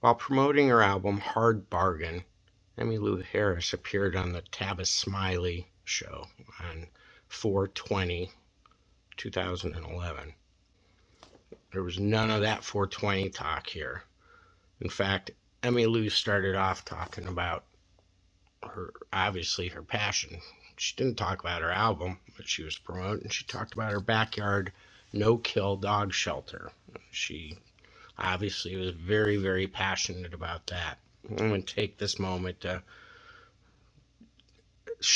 While promoting her album Hard Bargain, Emmylou Harris appeared on the Tavis Smiley Show on 4/20/2011. There was none of that 420 talk here. In fact, Emmylou started off talking about obviously her passion. She didn't talk about her album that she was promoting. She talked about her backyard no-kill dog shelter. She obviously was very, very passionate about that. I'm going to take this moment to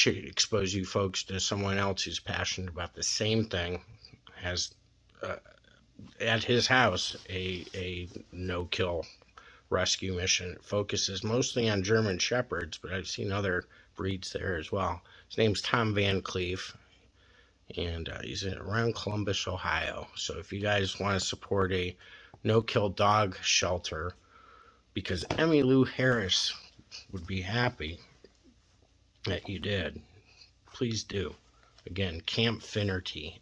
expose you folks to someone else who's passionate about the same thing, has at his house a no-kill rescue mission. It focuses mostly on German Shepherds, but I've seen other breeds there as well. His name's Tom Van Cleef, and he's around Columbus, Ohio. So if you guys want to support a no-kill dog shelter, because Emmylou Harris would be happy that you did, please do. Again, Camp Finnerty.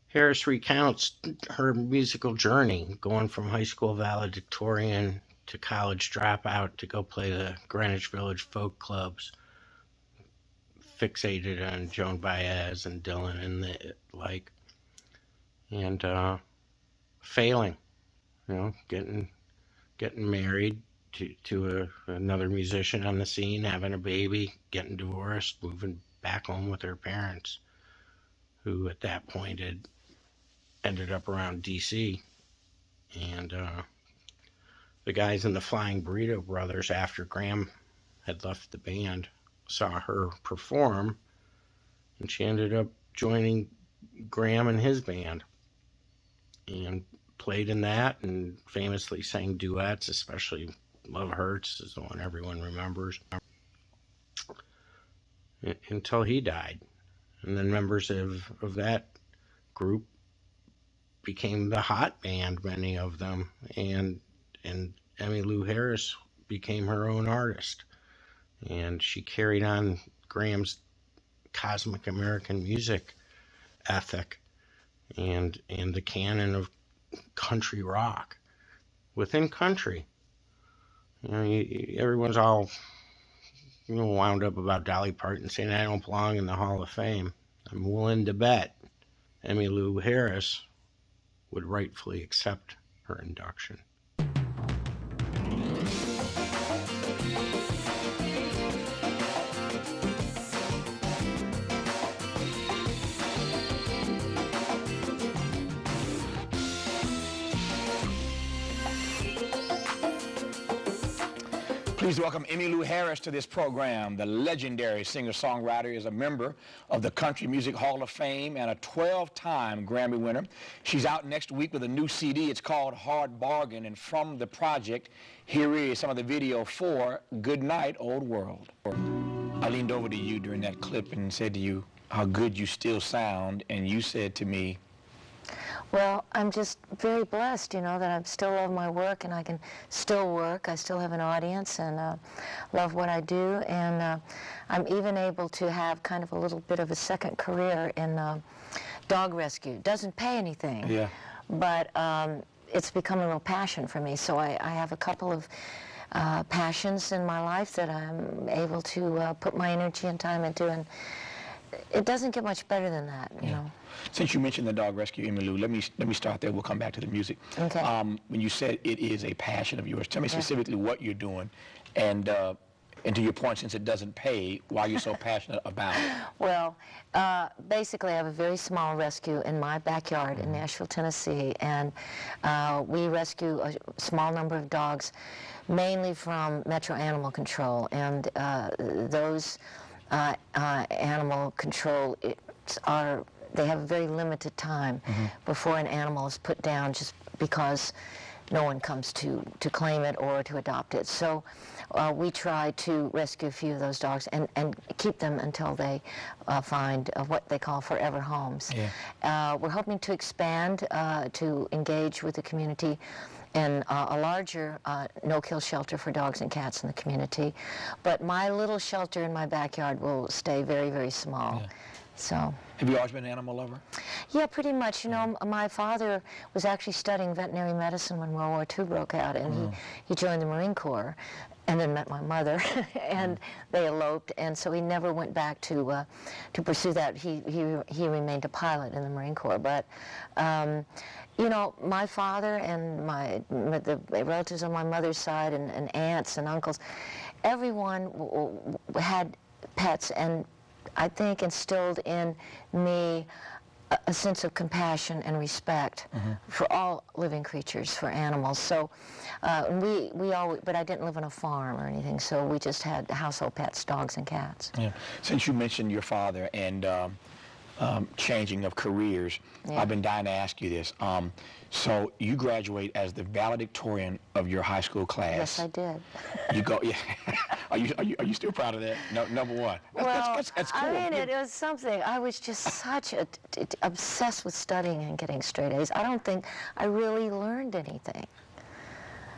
Harris recounts her musical journey, going from high school valedictorian to college dropout to go play the Greenwich Village folk clubs, fixated on Joan Baez and Dylan and the like, and failing, getting married to another musician on the scene, having a baby, getting divorced, moving back home with her parents, who at that point had ended up around D.C. And the guys in the Flying Burrito Brothers, after Gram had left the band, saw her perform, and she ended up joining Gram and his band and played in that and famously sang duets, especially Love Hurts is the one everyone remembers, until he died. And then members of that group became the hot band, many of them, and Emmylou Harris became her own artist, and she carried on Graham's cosmic American music ethic and the canon of country rock within country. Everyone's all wound up about Dolly Parton saying I don't belong in the Hall of Fame. I'm willing to bet Emmylou Harris would rightfully accept her induction. Please welcome Emmylou Harris to this program. The legendary singer-songwriter is a member of the Country Music Hall of Fame and a 12-time Grammy winner. She's out next week with a new CD. It's called Hard Bargain, and from the project, here is some of the video for Good Night, Old World. I leaned over to you during that clip and said to you how good you still sound, and you said to me, well, I'm just very blessed, that I still love my work and I can still work. I still have an audience and love what I do. And I'm even able to have kind of a little bit of a second career in dog rescue. Doesn't pay anything, yeah, but it's become a real passion for me. So I have a couple of passions in my life that I'm able to put my energy and time into, and it doesn't get much better than that, you know. Since you mentioned the dog rescue, Emmylou, let me start there. We'll come back to the music. Okay. When you said it is a passion of yours, tell me specifically what you're doing, and to your point, since it doesn't pay, why you're so passionate about it. Well, basically, I have a very small rescue in my backyard in Nashville, Tennessee, and we rescue a small number of dogs, mainly from Metro Animal Control, and those animal control they have a very limited time before an animal is put down, just because no one comes to claim it or to adopt it. So we try to rescue a few of those dogs and keep them until they find what they call forever homes. Yeah. We're hoping to expand to engage with the community in a larger no-kill shelter for dogs and cats in the community. But my little shelter in my backyard will stay very, very small. Yeah. So. Have you always been an animal lover? Yeah, pretty much. You know, my father was actually studying veterinary medicine when World War II broke out, and he joined the Marine Corps, and then met my mother, and they eloped, and so he never went back to pursue that. He remained a pilot in the Marine Corps, but. You know, my father and the relatives on my mother's side and aunts and uncles, everyone had pets, and I think instilled in me a sense of compassion and respect for all living creatures, for animals. So we always, but I didn't live on a farm or anything, so we just had household pets, dogs and cats. Yeah. Since you mentioned your father and changing of careers, Yeah. I've been dying to ask you this. So you graduate as the valedictorian of your high school class. Yes, I did. You go. Yeah. Are you still proud of that? No, number one. That's cool. I mean, it was something. I was just such obsessed with studying and getting straight A's. I don't think I really learned anything.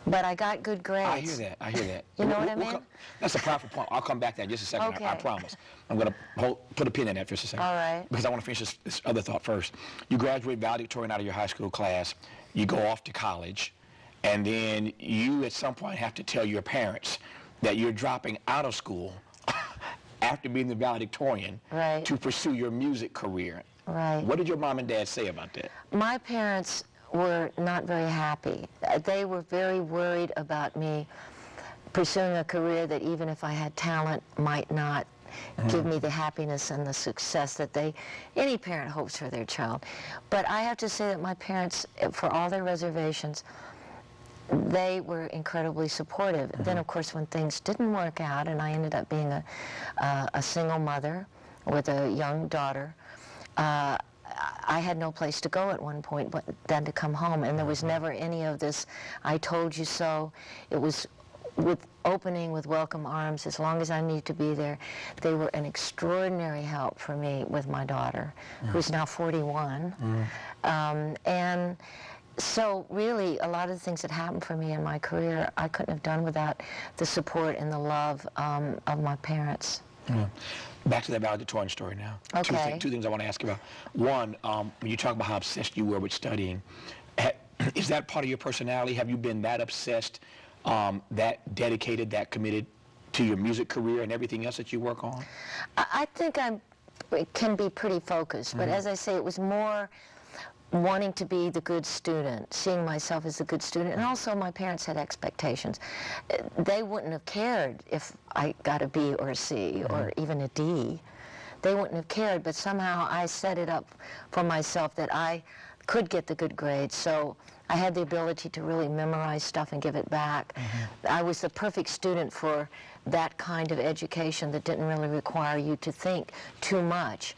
But I got good grades. I hear that. You know what I mean? That's a powerful point. I'll come back to that in just a second. Okay. I promise. I'm going to put a pin in that for just a second. All right. Because I want to finish this other thought first. You graduate valedictorian out of your high school class. You go off to college. And then you at some point have to tell your parents that you're dropping out of school after being the valedictorian Right. to pursue your music career. Right. What did your mom and dad say about that? My parents were not very happy. They were very worried about me pursuing a career that, even if I had talent, might not give me the happiness and the success that any parent hopes for their child. But I have to say that my parents, for all their reservations, they were incredibly supportive. Then, of course, when things didn't work out and I ended up being a single mother with a young daughter, I had no place to go at one point but then to come home, and there was never any of this "I told you so." It was opening with welcome arms as long as I need to be there. They were an extraordinary help for me with my daughter, who's now 41. And so really, a lot of the things that happened for me in my career, I couldn't have done without the support and the love of my parents. Yeah. Back to that valedictorian story now. Okay. Two things I want to ask about. One, when you talk about how obsessed you were with studying, is that part of your personality? Have you been that obsessed, that dedicated, that committed to your music career and everything else that you work on? I think I can be pretty focused, but as I say, it was more wanting to be the good student, seeing myself as the good student, and also my parents had expectations. They wouldn't have cared if I got a B or a C or even a D. They wouldn't have cared, but somehow I set it up for myself that I could get the good grades, so I had the ability to really memorize stuff and give it back. I was the perfect student for that kind of education that didn't really require you to think too much.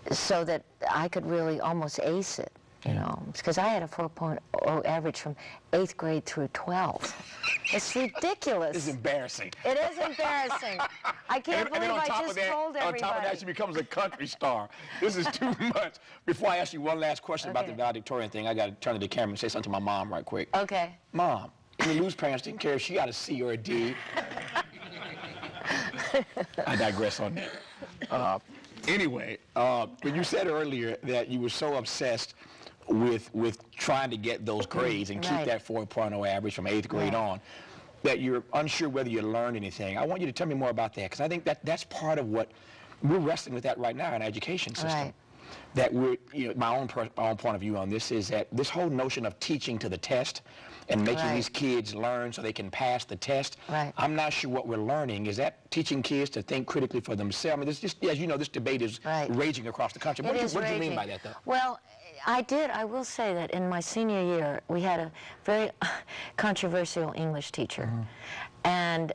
So that I could really almost ace it, you know, because I had a 4.0 average from 8th grade through 12th. It's ridiculous. It's embarrassing. It is embarrassing. I can't believe I just told everybody. On top of that, she becomes a country star. This is too much. Before I ask you one last question about the valedictorian thing, I got to turn to the camera and say something to my mom right quick. Okay. Mom, Emmylou's parents didn't care if she got a C or a D. I digress on that. Anyway, when you said earlier that you were so obsessed with trying to get those grades and keep that 4.0 average from 8th grade on, that you're unsure whether you learned anything, I want you to tell me more about that, because I think that's part of what we're wrestling with that right now in our education system. Right. That we're, you know, my own point of view on this is that this whole notion of teaching to the test and making these kids learn so they can pass the test, I'm not sure what we're learning. Is that teaching kids to think critically for themselves? I mean, this just, as you know, this debate is raging across the country. What do you mean by that, though? Well, I will say that in my senior year, we had a very controversial English teacher. And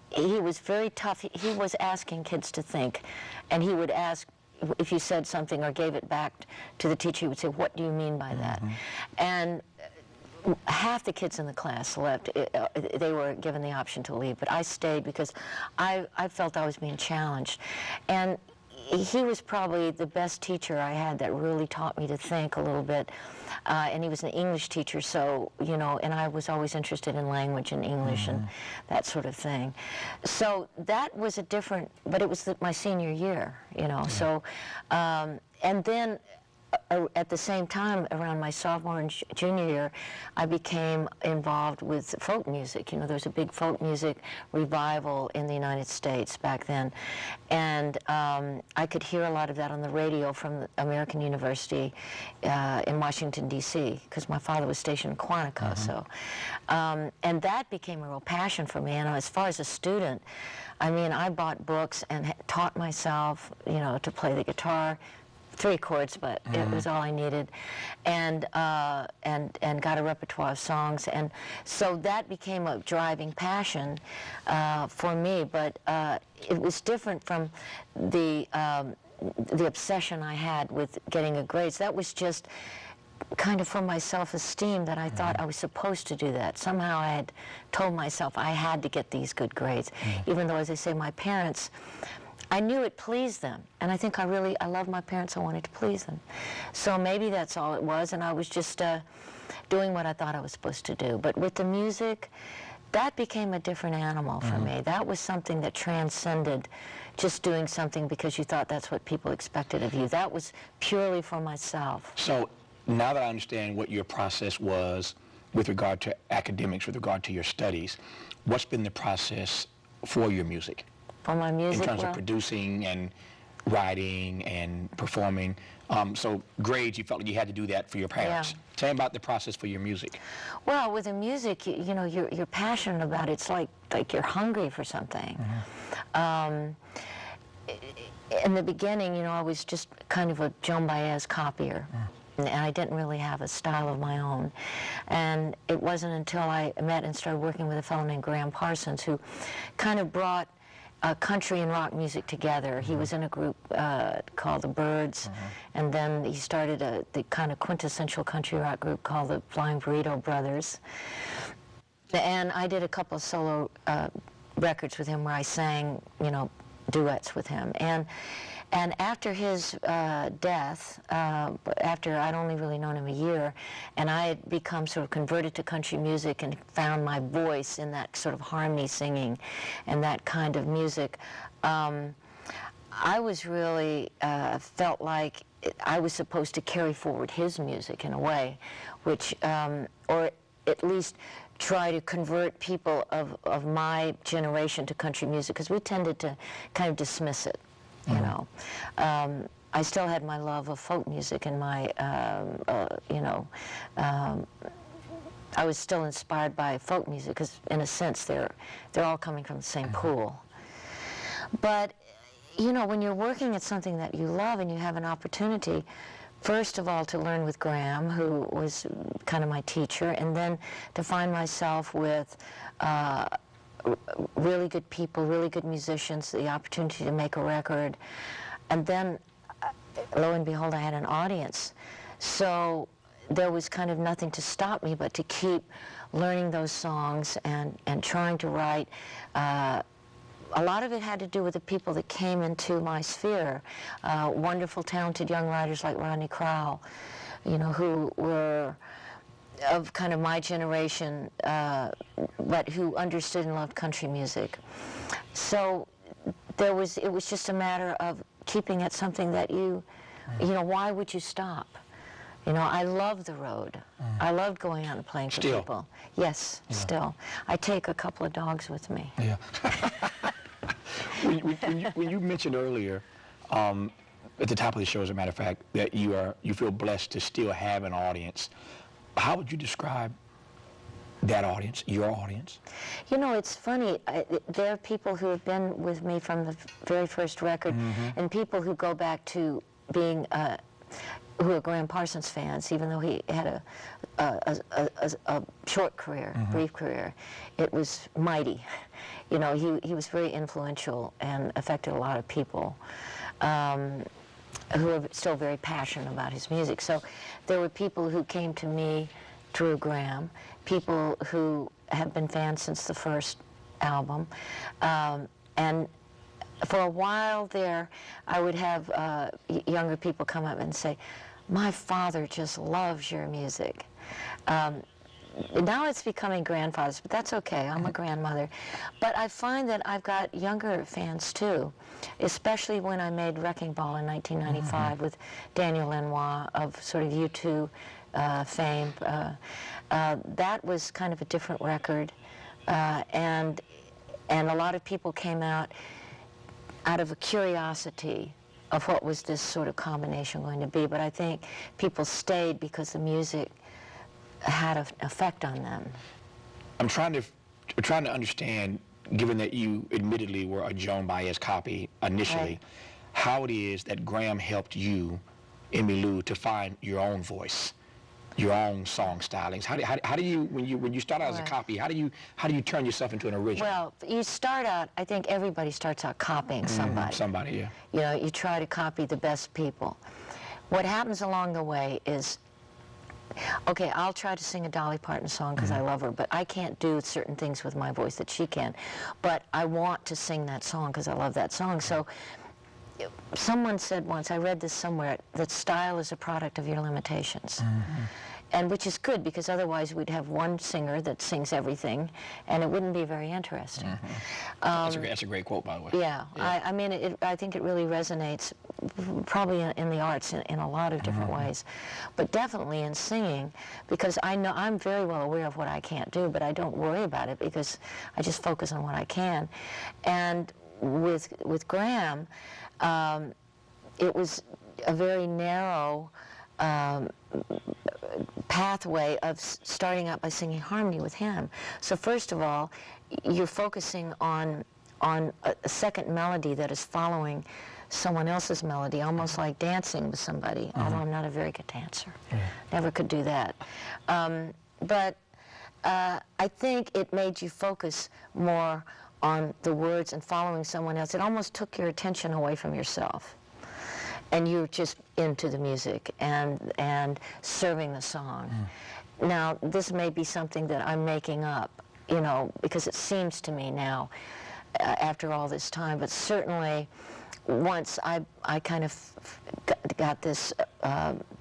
he was very tough. He was asking kids to think, and he would ask, if you said something or gave it back to the teacher, he would say, "What do you mean by that?" And half the kids in the class left. They were given the option to leave, but I stayed because I felt I was being challenged. And he was probably the best teacher I had that really taught me to think a little bit. And he was an English teacher, so, you know, and I was always interested in language and English and that sort of thing. So that was a different, but it was my senior year, you know. So, and then at the same time, around my sophomore and junior year, I became involved with folk music. You know, there was a big folk music revival in the United States back then. And I could hear a lot of that on the radio from American University in Washington, D.C., because my father was stationed in Quantico. So, and that became a real passion for me. And as far as a student, I mean, I bought books and taught myself, you know, to play the guitar, 3 chords, but it was all I needed, and got a repertoire of songs, and so that became a driving passion for me. But it was different from the obsession I had with getting a grades. That was just kind of for my self-esteem, that I thought I was supposed to do that. Somehow I had told myself I had to get these good grades, even though, as I say, my parents, I knew it pleased them, and I think I loved my parents. I wanted to please them. So maybe that's all it was, and I was just doing what I thought I was supposed to do. But with the music, that became a different animal for me. That was something that transcended just doing something because you thought that's what people expected of you. That was purely for myself. So now that I understand what your process was with regard to academics, with regard to your studies, what's been the process for your music? For my music, in terms of producing and writing and performing. So grades, you felt like you had to do that for your parents. Yeah. Tell me about the process for your music. Well, with the music, you know, you're passionate about it. It's like you're hungry for something. In the beginning, you know, I was just kind of a Joan Baez copier. And I didn't really have a style of my own. And it wasn't until I met and started working with a fellow named Gram Parsons, who kind of brought country and rock music together. He was in a group called the Byrds, and then he started the kind of quintessential country rock group called the Flying Burrito Brothers. And I did a couple of solo records with him where I sang, you know, duets with him. And after his death, after I'd only really known him a year, and I had become sort of converted to country music and found my voice in that sort of harmony singing and that kind of music, I was really felt like I was supposed to carry forward his music in a way, which, or at least try to convert people of my generation to country music, because we tended to kind of dismiss it. You know, I still had my love of folk music and my, you know, I was still inspired by folk music because, in a sense, they're all coming from the same pool. But, you know, when you're working at something that you love and you have an opportunity, first of all, to learn with Gram, who was kind of my teacher, and then to find myself with really good people, really good musicians, the opportunity to make a record, and then lo and behold, I had an audience. So there was kind of nothing to stop me but to keep learning those songs and trying to write. A lot of it had to do with the people that came into my sphere, wonderful, talented young writers like Rodney Crowell, you know, who were of kind of my generation, but who understood and loved country music. So it was just a matter of keeping at something that you know, why would you stop? You know, I love the road. I loved going out and playing for people. Yes, still. I take a couple of dogs with me. Yeah. when you mentioned earlier, at the top of the show, as a matter of fact, that you feel blessed to still have an audience, how would you describe that audience, your audience? You know, it's funny. There are people who have been with me from the very first record, and people who go back to being, who are Gram Parsons fans, even though he had a short career, brief career. It was mighty. You know, he was very influential and affected a lot of people. Who are still very passionate about his music. So there were people who came to me through Gram, people who have been fans since the first album, and for a while there, I would have younger people come up and say, "My father just loves your music." Now it's becoming grandfathers, but that's okay. I'm a grandmother. But I find that I've got younger fans too, especially when I made Wrecking Ball in 1995 with Daniel Lanois of sort of U2 fame. That was kind of a different record, and a lot of people came out of a curiosity of what was this sort of combination going to be. But I think people stayed because the music had an effect on them. I'm trying to understand, given that you admittedly were a Joan Baez copy initially, Right. how it is that Gram helped you, Emmylou, to find your own voice, your own song stylings. How do you when you start out as a Right. copy, how do you turn yourself into an original? Well, you start out, I think everybody starts out copying somebody. Somebody, yeah. You know, you try to copy the best people. What happens along the way is, okay, I'll try to sing a Dolly Parton song because I love her, but I can't do certain things with my voice that she can. But I want to sing that song because I love that song. So someone said once, I read this somewhere, that style is a product of your limitations. And which is good, because otherwise we'd have one singer that sings everything, and it wouldn't be very interesting. That's a great quote, by the way. Yeah, I mean, I think it really resonates probably in the arts in a lot of different ways, but definitely in singing, because I know I'm very well aware of what I can't do, but I don't worry about it because I just focus on what I can. And with Gram, it was a very narrow pathway of starting out by singing harmony with him. So first of all, you're focusing on a second melody that is following someone else's melody, almost like dancing with somebody, although I'm not a very good dancer. Never could do that. But I think it made you focus more on the words and following someone else. It almost took your attention away from yourself. And you're just into the music and serving the song. Now, this may be something that I'm making up, you know, because it seems to me now, after all this time, but certainly once I kind of got this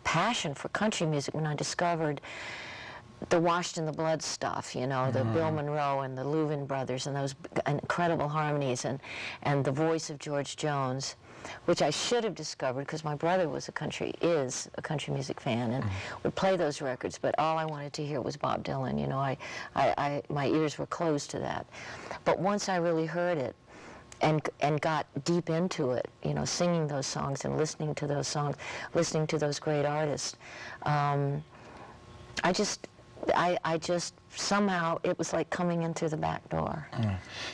passion for country music when I discovered the Washed in the Blood stuff, you know, the Bill Monroe and the Louvin brothers and those incredible harmonies and the voice of George Jones, which I should have discovered because my brother is a country music fan and would play those records, but all I wanted to hear was Bob Dylan. You know, my ears were closed to that. But once I really heard it and got deep into it, you know, singing those songs and listening to those songs, listening to those great artists, I just somehow, it was like coming in through the back door.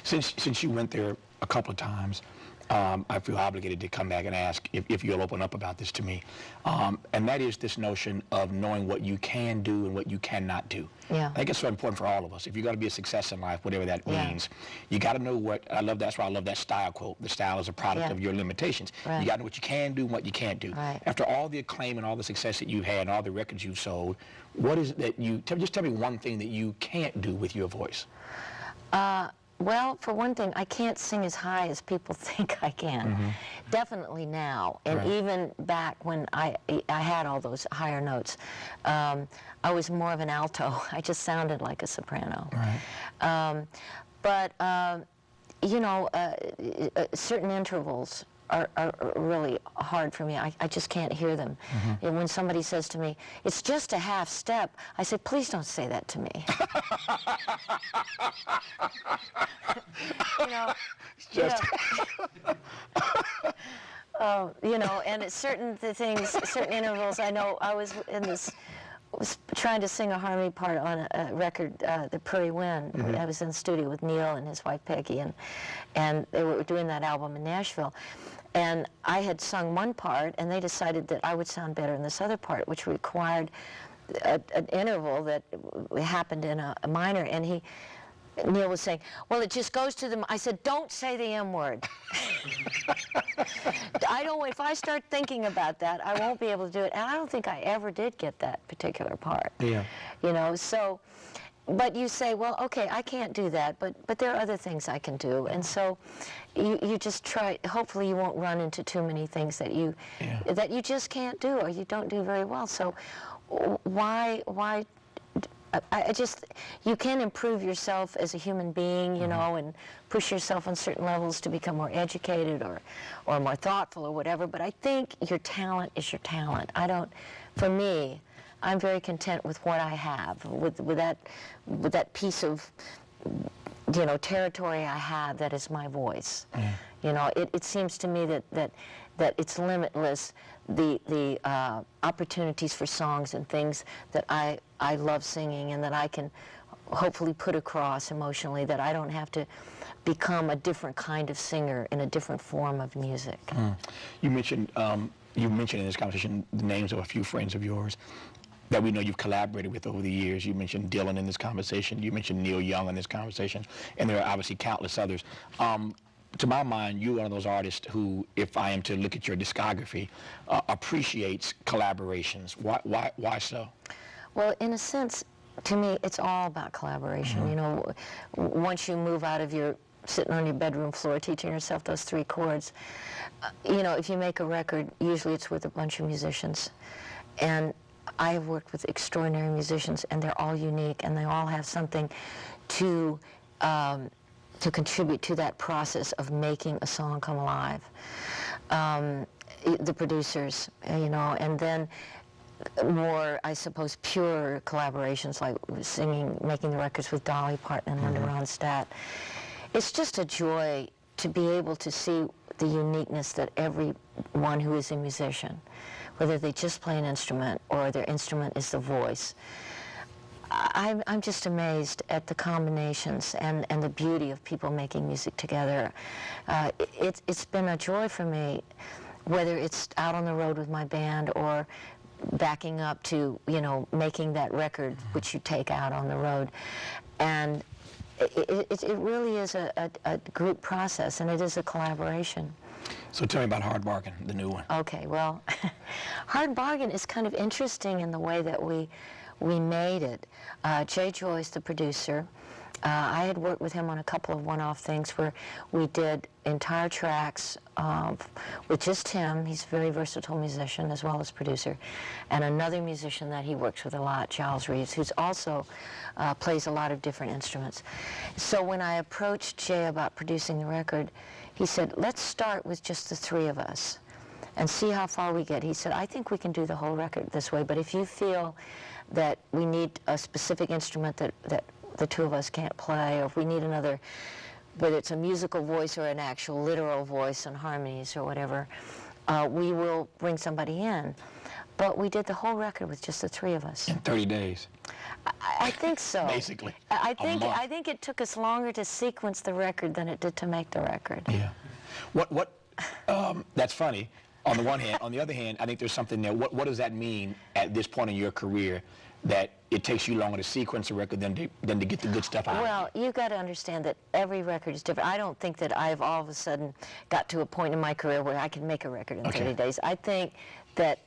Since you went there a couple of times, I feel obligated to come back and ask if you'll open up about this to me. And that is this notion of knowing what you can do and what you cannot do. Yeah. I think it's so important for all of us. If you're going to be a success in life, whatever that means, you got to know what, that's why I love that style quote. The style is a product of your limitations. Right. You got to know what you can do and what you can't do. Right. After all the acclaim and all the success that you've had and all the records you've sold, what is it that just tell me one thing that you can't do with your voice. Well, for one thing, I can't sing as high as people think I can. Definitely now, and even back when I had all those higher notes, I was more of an alto. I just sounded like a soprano. But you know, certain intervals are really hard for me. I just can't hear them. And when somebody says to me, "It's just a half step," I say, "Please don't say that to me." You know, you know, and at certain intervals, I know I was trying to sing a harmony part on a record, The Prairie Wind. I was in the studio with Neil and his wife Peggy, and they were doing that album in Nashville. And I had sung one part, and they decided that I would sound better in this other part, which required an interval that happened in a minor, and Neil was saying, "Well, it just goes to the..." I said, "Don't say the M word." If I start thinking about that, I won't be able to do it. And I don't think I ever did get that particular part. You know, so but you say, well, okay, I can't do that, but there are other things I can do, and so you just try. Hopefully, you won't run into too many things that you just can't do or you don't do very well. So why? I just, you can improve yourself as a human being, you know, and push yourself on certain levels to become more educated or more thoughtful or whatever. But I think your talent is your talent. For me, I'm very content with what I have, with that piece of, you know, territory I have that is my voice. You know, it seems to me that it's limitless, the opportunities for songs and things that I love singing and that I can hopefully put across emotionally, that I don't have to become a different kind of singer in a different form of music. You mentioned in this conversation the names of a few friends of yours that we know you've collaborated with over the years. You mentioned Dylan in this conversation. You mentioned Neil Young in this conversation. And there are obviously countless others. To my mind, you're one of those artists who, if I am to look at your discography, appreciates collaborations. Why so? Well, in a sense, to me, it's all about collaboration. You know, once you move out of your sitting on your bedroom floor teaching yourself those 3 chords, you know, if you make a record, usually it's with a bunch of musicians. And I have worked with extraordinary musicians, and they're all unique, and they all have something to contribute to that process of making a song come alive. The producers, you know, and then more, I suppose, pure collaborations like making the records with Dolly Parton and Linda Ronstadt. It's just a joy to be able to see the uniqueness that everyone who is a musician, whether they just play an instrument or their instrument is the voice. I'm just amazed at the combinations and the beauty of people making music together. It's been a joy for me, whether it's out on the road with my band or backing up to, you know, making that record which you take out on the road. And it really is a group process, and it is a collaboration. So tell me about Hard Bargain, the new one. Okay, well, Hard Bargain is kind of interesting in the way that we made it. Jay Joyce, the producer, I had worked with him on a couple of one-off things where we did entire tracks with just him. He's a very versatile musician as well as producer. And another musician that he works with a lot, Giles Reeves, who's also plays a lot of different instruments. So when I approached Jay about producing the record, he said, let's start with just the 3 of us and see how far we get. He said, I think we can do the whole record this way, but if you feel that we need a specific instrument that the 2 of us can't play, or if we need another, whether it's a musical voice or an actual literal voice and harmonies or whatever, we will bring somebody in. But we did the whole record with just the 3 of us. In 30 days. I think so. Basically. I think it took us longer to sequence the record than it did to make the record. Yeah. That's funny on the one hand. On the other hand, I think there's something there. What does that mean at this point in your career, that it takes you longer to sequence a record than to get the good stuff out? Well, you've got to understand that every record is different. I don't think that I've all of a sudden got to a point in my career where I can make a record in 30 days. I think that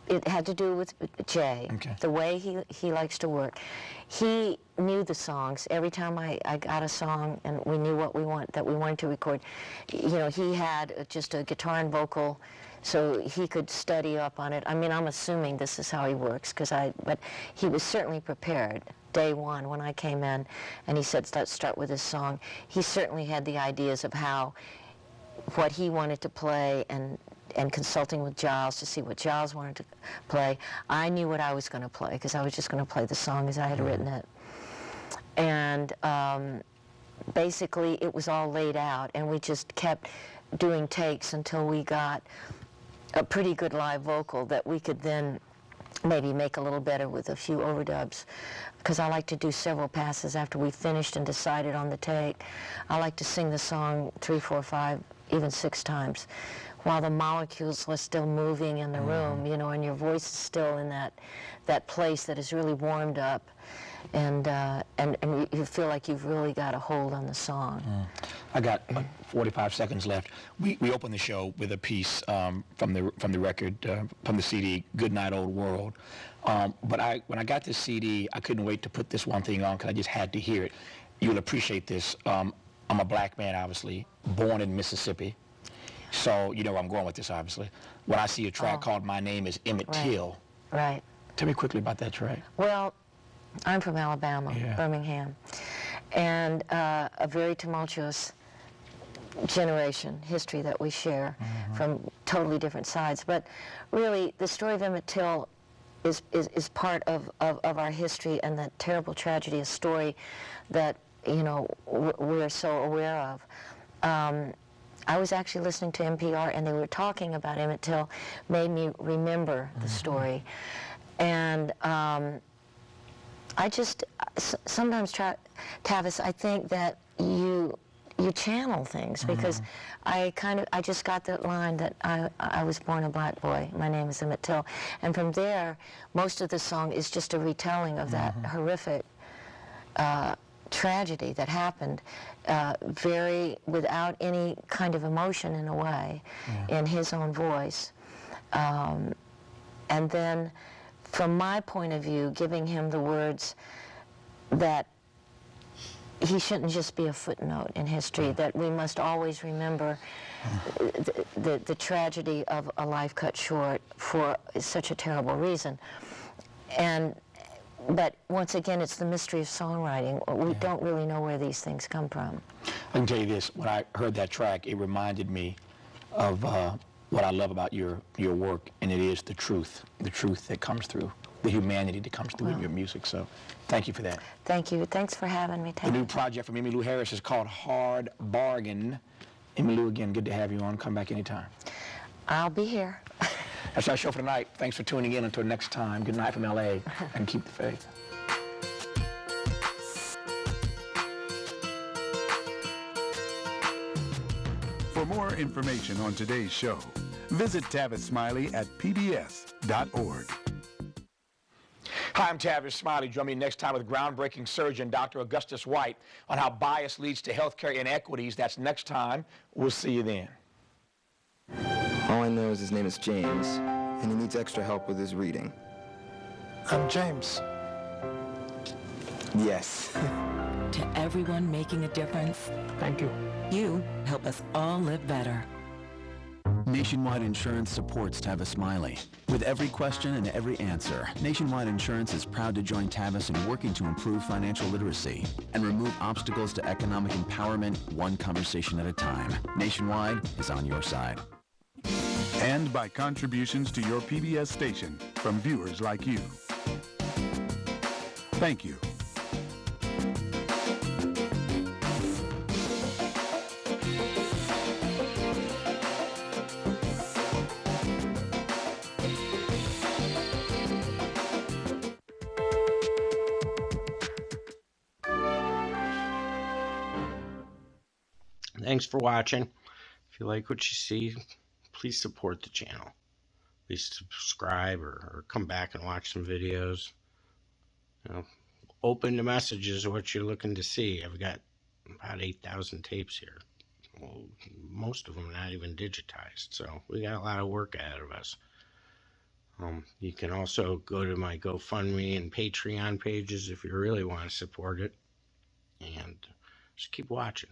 it had to do with Jay, the way he likes to work. He knew the songs. Every time I got a song and we knew what we wanted to record, you know, he had just a guitar and vocal, so he could study up on it. I mean, I'm assuming this is how he works, but he was certainly prepared. Day one, when I came in, and he said, let's start with this song, he certainly had the ideas of what he wanted to play, and consulting with Giles to see what Giles wanted to play. I knew what I was going to play because I was just going to play the song as I had written it. And basically it was all laid out, and we just kept doing takes until we got a pretty good live vocal that we could then maybe make a little better with a few overdubs, because I like to do several passes after we finished and decided on the take. I like to sing the song 3, 4, 5, even 6 times, while the molecules are still moving in the room, you know, and your voice is still in that place that is really warmed up, and you feel like you've really got a hold on the song. I got 45 seconds left. We opened the show with a piece from the record, from the CD, Good Night Old World. But when I got this CD, I couldn't wait to put this one thing on because I just had to hear it. You'll appreciate this. I'm a black man, obviously, born in Mississippi. So you know where I'm going with this, obviously. When I see a track called My Name is Emmett Till. Right. Tell me quickly about that track. Well, I'm from Alabama, Birmingham, and a very tumultuous generation, history that we share from totally different sides. But really, the story of Emmett Till is part of our history, and the terrible tragedy, a story that, you know, we're so aware of. I was actually listening to NPR, and they were talking about Emmett Till, made me remember the story. And I just sometimes Tavis, I think that you channel things, because I just got that line that I was born a black boy, my name is Emmett Till, and from there most of the song is just a retelling of that horrific tragedy that happened, very without any kind of emotion in a way, in his own voice, and then from my point of view, giving him the words that he shouldn't just be a footnote in history, that we must always remember the tragedy of a life cut short for such a terrible reason. But once again, it's the mystery of songwriting. We don't really know where these things come from. I can tell you this, when I heard that track, it reminded me of what I love about your work, and it is the truth that comes through, the humanity that comes through in your music. So thank you for that. Thank you. Thanks for having me, Tavis. The new project from Emmylou Harris is called Hard Bargain. Emmylou, again, good to have you on. Come back anytime. I'll be here. That's our show for tonight. Thanks for tuning in. Until next time, good night from L.A. and keep the faith. For more information on today's show, visit Tavis Smiley at pbs.org. Hi, I'm Tavis Smiley. Join me next time with groundbreaking surgeon Dr. Augustus White on how bias leads to healthcare inequities. That's next time. We'll see you then. All I know is his name is James, and he needs extra help with his reading. I'm James. Yes. To everyone making a difference, Thank you. you help us all live better. Nationwide Insurance supports Tavis Smiley. With every question and every answer, Nationwide Insurance is proud to join Tavis in working to improve financial literacy and remove obstacles to economic empowerment one conversation at a time. Nationwide is on your side. And by contributions to your PBS station from viewers like you. Thank you. Thanks for watching. If you like what you see, please support the channel. Please subscribe or come back and watch some videos. You know, open the messages of what you're looking to see. I've got about 8,000 tapes here. Well, most of them not even digitized, so we got a lot of work ahead of us. You can also go to my GoFundMe and Patreon pages if you really want to support it. And just keep watching.